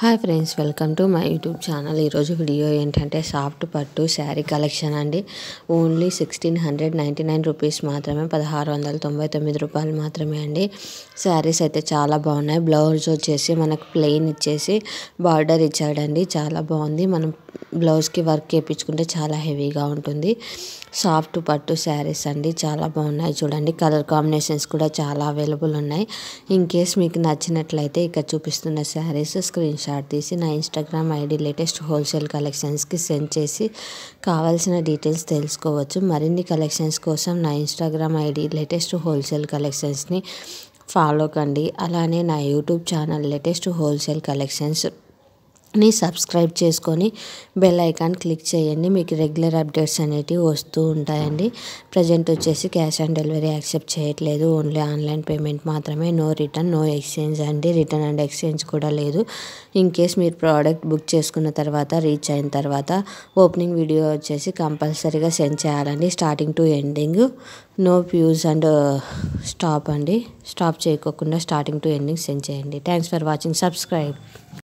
Hi friends, welcome to my YouTube channel. ఈరోజు video ఏంటంటే soft పట్టు శారీ కలెక్షన్ అండి. ఓన్లీ 1699 రూపీస్ మాత్రమే, 1699 రూపాయలు మాత్రమే అండి. శారీస్ అయితే చాలా బాగున్నాయి. బ్లౌజ్ వచ్చేసి మనకు ప్లెయిన్ ఇచ్చేసి బార్డర్ ఇచ్చాడండి, చాలా బాగుంది. మనం బ్లౌజ్కి వర్క్ వేయించుకుంటే చాలా హెవీగా ఉంటుంది. సాఫ్ట్ పట్టు శారీస్ అండి, చాలా బాగున్నాయి. చూడండి, కలర్ కాంబినేషన్స్ కూడా చాలా అవైలబుల్ ఉన్నాయి. ఇన్ కేస్ మీకు నచ్చినట్లయితే ఇక్కడ చూపిస్తున్న శారీస్ స్క్రీన్ షాట్ తీసి నా ఇన్స్టాగ్రామ్ ఐడి లేటెస్ట్ హోల్సేల్ కలెక్షన్స్కి సెండ్ చేసి కావాల్సిన డీటెయిల్స్ తెలుసుకోవచ్చు. మరిన్ని కలెక్షన్స్ కోసం నా ఇన్స్టాగ్రామ్ ఐడి లేటెస్ట్ హోల్సేల్ కలెక్షన్స్ని ఫాలో కండి. అలానే నా యూట్యూబ్ ఛానల్ లేటెస్ట్ హోల్సేల్ కలెక్షన్స్ని సబ్స్క్రైబ్ చేసుకొని బెల్ ఐకాన్ క్లిక్ చేయండి. మీకు రెగ్యులర్ అప్డేట్స్ అనేటివి వస్తూ ఉంటాయండి. ప్రజెంట్ వచ్చేసి క్యాష్ ఆన్ డెలివరీ యాక్సెప్ట్ చేయట్లేదు, ఓన్లీ ఆన్లైన్ పేమెంట్ మాత్రమే. నో రిటర్న్, నో ఎక్స్చేంజ్ అండి. రిటర్న్ అండ్ ఎక్స్చేంజ్ కూడా లేదు. ఇన్ కేస్ మీరు ప్రోడక్ట్ బుక్ చేసుకున్న తర్వాత రీచ్ అయిన తర్వాత ఓపెనింగ్ వీడియో వచ్చేసి కంపల్సరీగా సెండ్ చేయాలండి, starting to ending. No views and stop అండి, స్టాప్ చేయకోకుండా స్టార్టింగ్ టు ఎండింగ్ సెండ్ చేయండి. Thanks for watching. సబ్స్క్రైబ్.